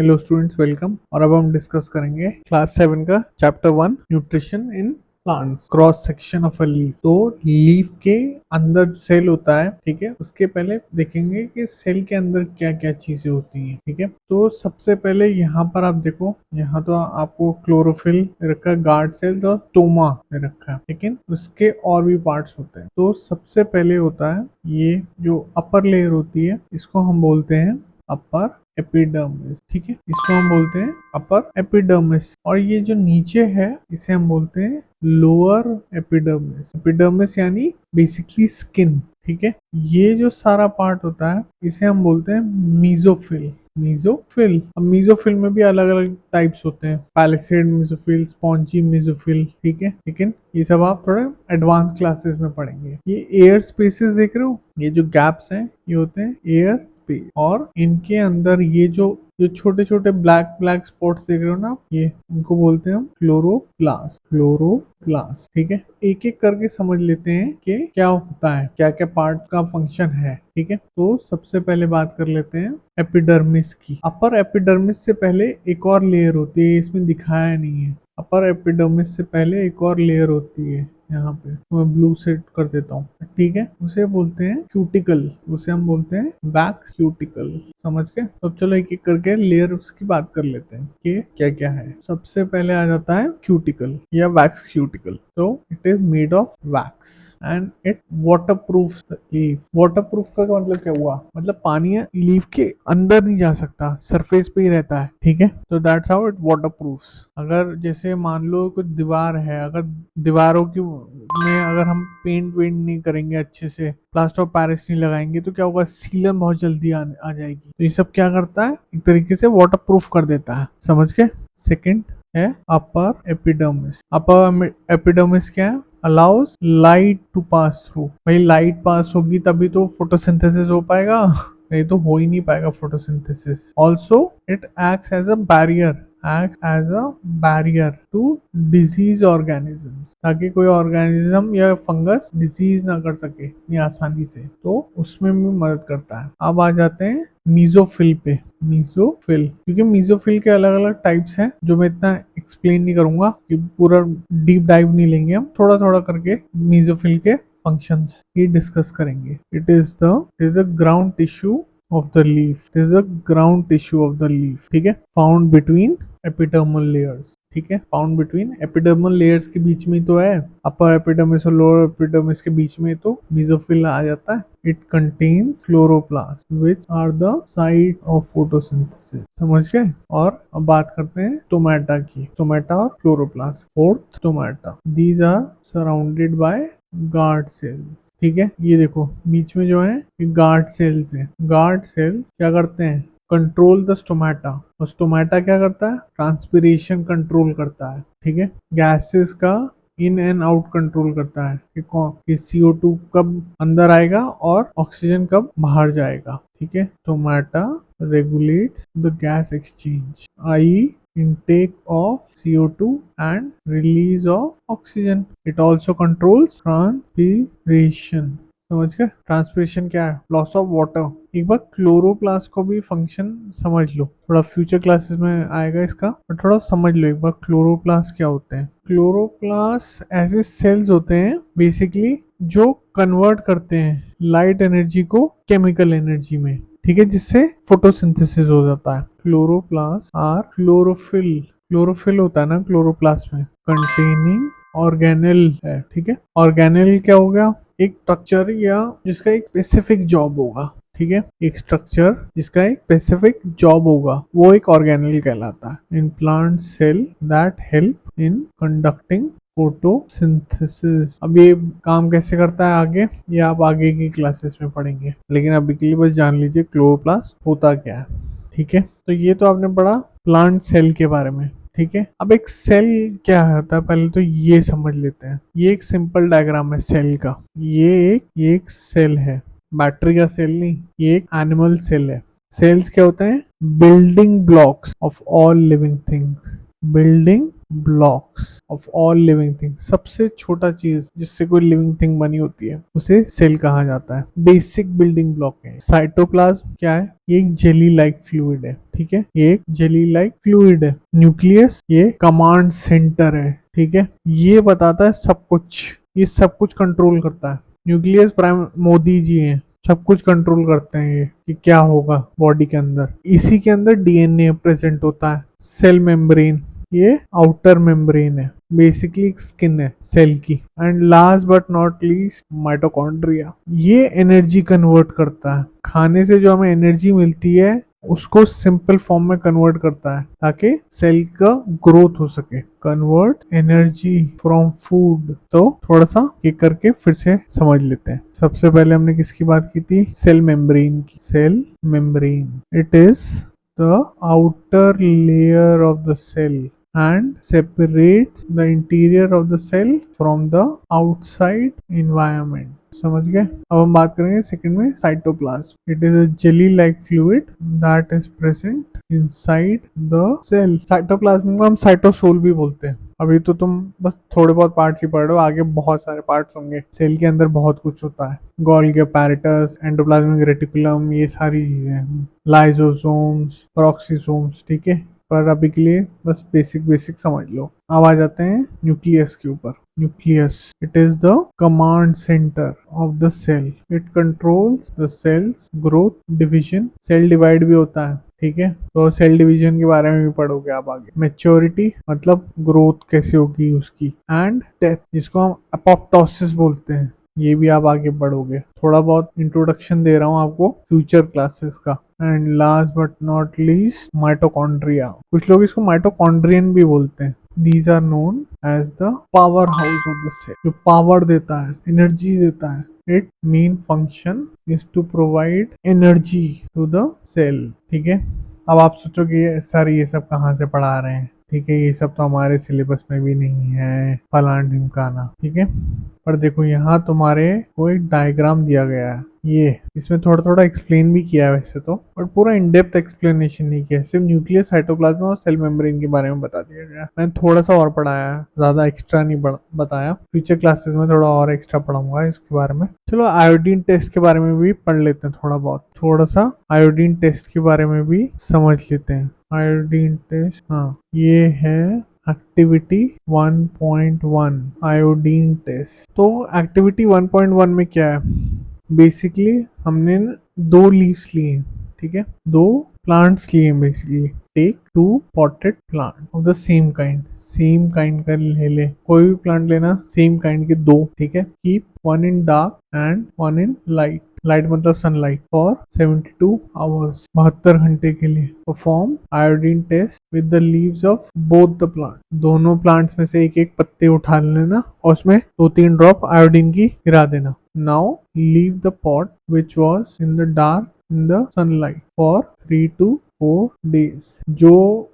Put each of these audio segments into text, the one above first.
Hello students, welcome. और अब हम डिस्कस करेंगे क्लास 7 का chapter 1 nutrition in plants, cross section of a leaf. तो लीफ के अंदर सेल होता है, ठीक है। उसके पहले देखेंगे कि सेल के अंदर क्या क्या चीजें होती हैं, ठीक है। तो सबसे पहले यहाँ पर आप देखो, यहाँ तो आपको क्लोरोफिल रखा, गार्ड सेल और स्टोमा रखा है, लेकिन उसके और भी पार्ट्स होते हैं। तो सबसे पहले होता है ये जो अपर लेयर होती है, इसको हम बोलते हैं अपर एपिडर्मिस, ठीक है। इसको हम बोलते हैं अपर एपिडर्मिस। और ये जो नीचे है इसे हम बोलते हैं लोअर एपिडर्मिस। एपिडर्मिस यानी बेसिकली स्किन, ठीक है। ये जो सारा पार्ट होता है इसे हम बोलते हैं मीजोफिल। मीजोफिल, अब मीजोफिल में भी अलग अलग टाइप्स होते हैं, पैलिसेड मीजोफिल, स्पॉन्जी मीजोफिल, ठीक है। लेकिन ये सब आप थोड़े एडवांस क्लासेस में पढ़ेंगे। ये एयर स्पेसेस देख रहे हो, ये जो गैप्स हैं ये होते हैं एयर स्पेस। और इनके अंदर ये जो छोटे छोटे ब्लैक ब्लैक स्पॉट्स देख रहे हो ना, ये इनको बोलते हैं हम क्लोरोप्लास्ट। क्लोरोप्लास्ट, ठीक है। एक एक करके समझ लेते हैं कि क्या होता है, क्या क्या पार्ट का फंक्शन है, ठीक है। तो सबसे पहले बात कर लेते हैं एपिडर्मिस की। अपर एपिडर्मिस से पहले एक और लेयर होती है, इसमें दिखाया नहीं है। अपर एपिडर्मिस से पहले एक और लेयर होती है, यहाँ पे मैं ब्लू सेट कर देता हूँ, ठीक है। उसे बोलते हैं क्यूटिकल, उसे हम बोलते हैं वैक्स क्यूटिकल। समझ गए? तो चलो एक एक करके लेयर की बात कर लेते हैं कि क्या क्या है। सबसे पहले आ जाता है क्यूटिकल या वैक्स क्यूटिकल। तो it is made of wax and it water proof the leaf. Water proof का मतलब क्या हुआ, मतलब पानी लीफ के अंदर नहीं जा सकता, सरफेस पे ही रहता है, ठीक है। तो that's how it water proof. अगर जैसे मान लो कुछ दीवार है, अगर दीवारों की में अगर हम पेंट वेंट नहीं करेंगे अच्छे से, प्लास्टर ऑफ पेरिस नहीं लगाएंगे, तो क्या होगा, सीलन बहुत जल्दी आ जाएगी। तो ये सब क्या करता है, एक तरीके से वाटर प्रूफ कर देता है। समझ के? सेकंड है अपर एपिडर्मिस। अपर एपिडर्मिस क्या है, allows light to pass through. भाई लाइट पास होगी तभी तो फोटोसिंथेसिस हो पाएगा, नहीं तो हो ही नहीं पाएगा photosynthesis. Also it acts as a barrier to disease organism, ताकि कोई ऑर्गेनिज्म या फंगस डिजीज ना कर सके इतनी आसानी से, तो उसमें भी मदद करता है। अब आ जाते हैं मीजोफिल पे। मीजोफिल, क्योंकि मीजोफिल के अलग अलग टाइप्स हैं जो मैं इतना एक्सप्लेन नहीं करूंगा, कि पूरा डीप डाइव नहीं लेंगे, हम थोड़ा थोड़ा करके मीजोफिल के फंक्शंस ही डिस्कस करेंगे। It is the ground tissue of the leaf. This is a ground tissue of the leaf, ठीक है। Found between epidermal layers, ठीक है। Found between epidermal layers के बीच में तो है, अपर एपिडर्मिस और लोअर एपिडर्मिस के बीच में तो मेसोफिल आ जाता है। It contains chloroplasts, which are the site of photosynthesis. समझ गए? और अब बात करते हैं स्टोमेटा की। स्टोमेटा और chloroplast. Fourth, stomata. These are surrounded by guard cells, ठीक है। ये देखो बीच में जो है ये गार्ड सेल्स है। गार्ड सेल्स क्या करते हैं, कंट्रोल द स्टोमेटा। और स्टोमेटा क्या करता है, ट्रांसपिरेशन कंट्रोल करता है, ठीक है। गैसेस का इन एंड आउट कंट्रोल करता है कि CO2 कब अंदर आएगा और ऑक्सीजन कब बाहर जाएगा, ठीक है। Stomata regulates the gas exchange, i.e. intake of CO2 and release of oxygen. It also controls transpiration. समझ गए? ट्रांसपिरेशन क्या है, लॉस ऑफ वाटर। एक बार क्लोरोप्लास्ट को भी फंक्शन समझ लो, थोड़ा फ्यूचर क्लासेस में आएगा इसका, और थोड़ा समझ लो एक बार क्लोरोप्लास्ट क्या होते हैं। क्लोरोप्लास्ट ऐसे सेल्स होते हैं बेसिकली जो कन्वर्ट करते हैं लाइट एनर्जी को केमिकल एनर्जी में, ठीक है, जिससे फोटोसिंथेसिस हो जाता है। Chloroplast are chlorophyll. क्लोरोफिल होता है ना क्लोरोप्लास्ट में, कंटेनिंग ऑर्गेनेल है, ठीक है। ऑर्गेनेल क्या हो गया, एक स्ट्रक्चर या जिसका एक स्पेसिफिक जॉब होगा, ठीक है। एक स्ट्रक्चर जिसका एक स्पेसिफिक जॉब होगा, वो एक ऑर्गेनेल कहलाता है। In plant cell that help in conducting photosynthesis. अब ये काम कैसे करता है आगे, ये आप आगे की क्लासेस में पढ़ेंगे, लेकिन अभी के लिए बस जान लीजिए क्लोरोप्लास्ट होता क्या है, ठीक है। तो ये तो आपने पढ़ा प्लांट सेल के बारे में, ठीक है। अब एक सेल क्या होता है पहले तो ये समझ लेते हैं। ये एक सिंपल डायग्राम है सेल का। ये एक सेल है, बैटरी का सेल नहीं, ये एक एनिमल सेल है। सेल्स क्या होते हैं, building blocks of all living things. Building blocks of all living thing, सबसे छोटा चीज जिससे कोई लिविंग थिंग बनी होती है उसे सेल कहा जाता है। बेसिक बिल्डिंग ब्लॉक है। साइटोप्लाज्म क्या है? ये एक जेली लाइक फ्लूइड है, ठीक है, ये एक जेली लाइक फ्लूइड है। न्यूक्लियस ये कमांड सेंटर है, ठीक है, ये बताता है सब कुछ, ये सब कुछ कंट्रोल करता है। न्यूक्लियस प्राइम मोदी जी हैं, सब कुछ कंट्रोल करते हैं ये कि क्या होगा बॉडी के अंदर। इसी के अंदर डीएनए प्रेजेंट होता है। सेल मेम्ब्रेन ये आउटर मेम्ब्रेन है, बेसिकली स्किन है सेल की। And last but not least mitochondria, ये एनर्जी कन्वर्ट करता है। खाने से जो हमें एनर्जी मिलती है उसको सिंपल फॉर्म में कन्वर्ट करता है ताकि सेल का ग्रोथ हो सके। Convert energy from food. तो थोड़ा सा ये करके फिर से समझ लेते हैं। सबसे पहले हमने किसकी बात की थी? सेल मेम्ब्रेन की। Cell membrane, it is the outer layer of the cell and separates the interior of the cell from the outside environment. समझ गए? अब हम बात करेंगे सेकंड में cytoplasm. It is a jelly like fluid that is present inside the cell. Cytoplasm को हम cytosol भी बोलते हैं। अभी तो तुम बस थोड़े बहुत पार्ट्स ही पढ़ रहे हो, आगे बहुत सारे पार्ट्स होंगे। सेल के अंदर बहुत कुछ होता है। गोल्गी अपैरेटस, एंडोप्लाज्मिक रेटिकुलम, ये सारी चीजें, लाइसोसोम्स, पेरोक्सिसोम्स, ठीक है। पर अभी के लिए बस बेसिक बेसिक समझ लो। अब आ जाते हैं न्यूक्लियस के ऊपर। Nucleus, it is the command centre of the cell. It controls the cell's growth, division. Cell divide भी होता है, ठीक है, तो सेल डिवीजन के बारे में भी पढ़ोगे आप आगे। मैच्योरिटी मतलब ग्रोथ कैसे होगी उसकी। एंड डेथ, जिसको हम अपोप्टोसिस बोलते हैं, ये भी आप आगे पढ़ोगे। थोड़ा बहुत इंट्रोडक्शन दे रहा हूँ आपको फ्यूचर क्लासेस का। And last but not least mitochondria. कुछ लोग इसको माइटोकॉन्ड्रियन भी बोलते हैं। These are known as the powerhouse of the cell, जो पावर देता है, एनर्जी देता है। It main function is to provide energy to the cell, ठीक है। अब आप सोचोगे सर ये सब कहाँ से पढ़ा रहे हैं, ठीक है, ये सब तो हमारे सिलेबस में भी नहीं है, फलान ढिमकाना, ठीक है। पर देखो यहाँ तुम्हारे को एक डायग्राम दिया गया है, ये इसमें थोड़ा थोड़ा एक्सप्लेन भी किया है वैसे तो, पर पूरा इन डेप्थ एक्सप्लेनेशन नहीं किया, सिर्फ न्यूक्लियस, साइटोप्लाज्म और सेल मेम्ब्रेन के बारे में बता दिया गया। मैंने थोड़ा सा और पढ़ाया है, ज्यादा एक्स्ट्रा नहीं बताया। फ्यूचर क्लासेस में थोड़ा और एक्स्ट्रा पढ़ाऊंगा इसके बारे में। चलो आयोडीन टेस्ट के बारे में भी पढ़ लेते हैं थोड़ा बहुत। थोड़ा सा आयोडीन टेस्ट के बारे में भी समझ लेते हैं। आयोडीन टेस्ट, हाँ, ये है एक्टिविटी 1.1 आयोडीन टेस्ट। तो एक्टिविटी 1.1 में क्या है? बेसिकली हमने दो लीव्स लिए, ठीक है, दो प्लांट्स लिए basically. Take two potted plant of the same kind, same kind का ले कोई भी प्लांट लेना, सेम काइंड के दो, ठीक है। Keep one in dark and one in light, light मतलब सनलाइट, फॉर 72 आवर्स, 72 घंटे के लिए। Perform iodine test with the leaves of both the plant, दोनों प्लांट्स में से एक एक पत्ते उठा लेना और उसमें 2-3 ड्रॉप आयोडीन की गिरा देना। Now leave the pot which was in the dark in the sunlight for 3 to 4 days। जो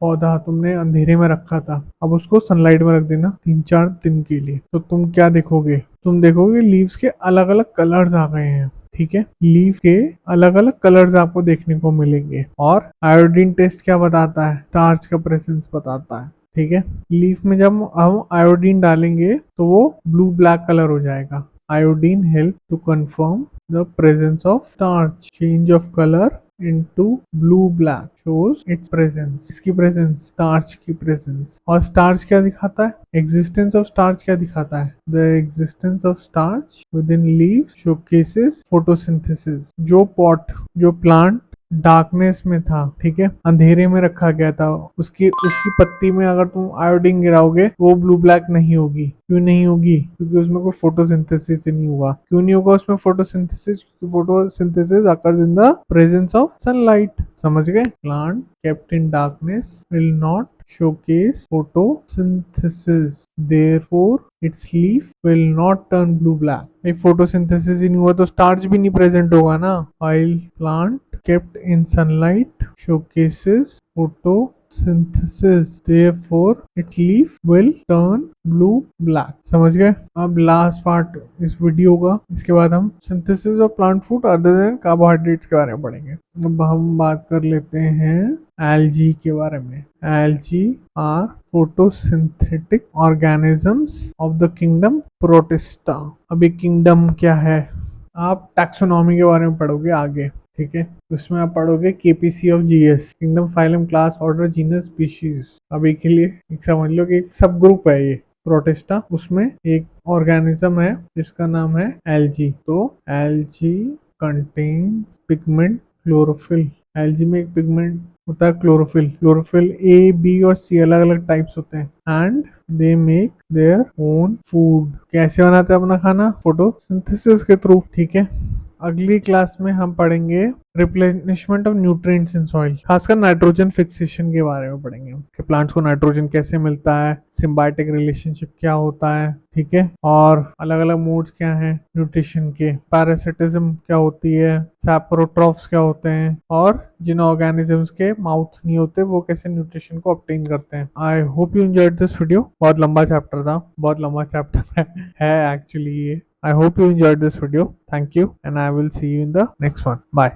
पौधा तुमने अंधेरे में रखा था, अब उसको सनलाइट में रख देना 3-4 दिन के लिए। तो तुम क्या देखोगे? तुम देखोगे लीव्स के अलग अलग कलर्स आ गए हैं, ठीक है, लीव के अलग अलग कलर्स आपको देखने को मिलेंगे। और आयोडीन टेस्ट क्या बताता है? स्टार्च का प्रेजेंस बताता है, ठीक है। लीफ में जब हम आयोडीन डालेंगे तो वो ब्लू ब्लैक कलर हो जाएगा। Iodine help to confirm the presence of starch. Change of colour into blue black shows its presence। इसकी प्रेजेंस, स्टार्च की प्रेजेंस। और स्टार्च क्या दिखाता है? एग्जिस्टेंस ऑफ स्टार्च क्या दिखाता है? The existence of starch within leave showcases photosynthesis. जो पॉट, जो प्लांट डार्कनेस में था, ठीक है, अंधेरे में रखा गया था, उसकी उसकी पत्ती में अगर तुम आयोडीन गिराओगे वो ब्लू ब्लैक नहीं होगी। क्यों नहीं होगी? क्योंकि उसमें कोई फोटोसिंथेसिस नहीं हुआ। क्यों नहीं होगा उसमें photosynthesis? Photosynthesis occurs in the presence of sunlight. समझ गए? Plant kept in darkness will not showcase photosynthesis, therefore its leaf will not turn blue black। भाई फोटोसिंथेसिस ही नहीं हुआ तो स्टार्च भी नहीं प्रेजेंट होगा ना। while plant kept in sunlight showcases photo photosynthesis, therefore its leaf will turn blue black। समझ गए? अब लास्ट पार्ट इस वीडियो का, इसके बाद हम synthesis of plant food other than carbohydrates के बारे में पढ़ेंगे। अब हम बात कर लेते हैं एल्गी के बारे में। Algae are photosynthetic organisms of the kingdom Protista. अभी किंगडम क्या है आप टैक्सोनॉमी के बारे में पढ़ोगे आगे, ठीक है। उसमें आप पढ़ोगे KPC of GS, kingdom, phylum, class, order, genus, species. अभी के लिए एक समझ लो कि एक सब ग्रुप है ये प्रोटिस्टा, उसमें एक ऑर्गेनिज्म है जिसका नाम है एल्गी। तो algae contains pigment chlorophyll. Algae में एक पिगमेंट होता है क्लोरोफिल। क्लोरोफिल ए, बी और सी अलग अलग टाइप्स होते हैं and they make their own food. कैसे बनाते हैं अपना खाना? फोटोसिंथेसिस के थ्रू, ठीक है। अगली क्लास में हम पढ़ेंगे replenishment of nutrients in soil, खासकर नाइट्रोजन फिक्सेशन के बारे में पढ़ेंगे कि प्लांट्स को नाइट्रोजन कैसे मिलता है, सिम्बायोटिक रिलेशनशिप क्या होता है, ठीक है, और अलग अलग मोड्स क्या हैं न्यूट्रिशन के, पैरासिटिज्म क्या होती है, सैप्रोट्रॉफ्स क्या होते हैं, और जिन ऑर्गेनिजम्स के माउथ नहीं होते वो कैसे न्यूट्रिशन को ऑब्टेन करते हैं। I hope you enjoyed this video. बहुत लंबा चैप्टर था, बहुत लंबा चैप्टर है एक्चुअली ये। I hope you enjoyed this video. Thank you, and I will see you in the next one. Bye.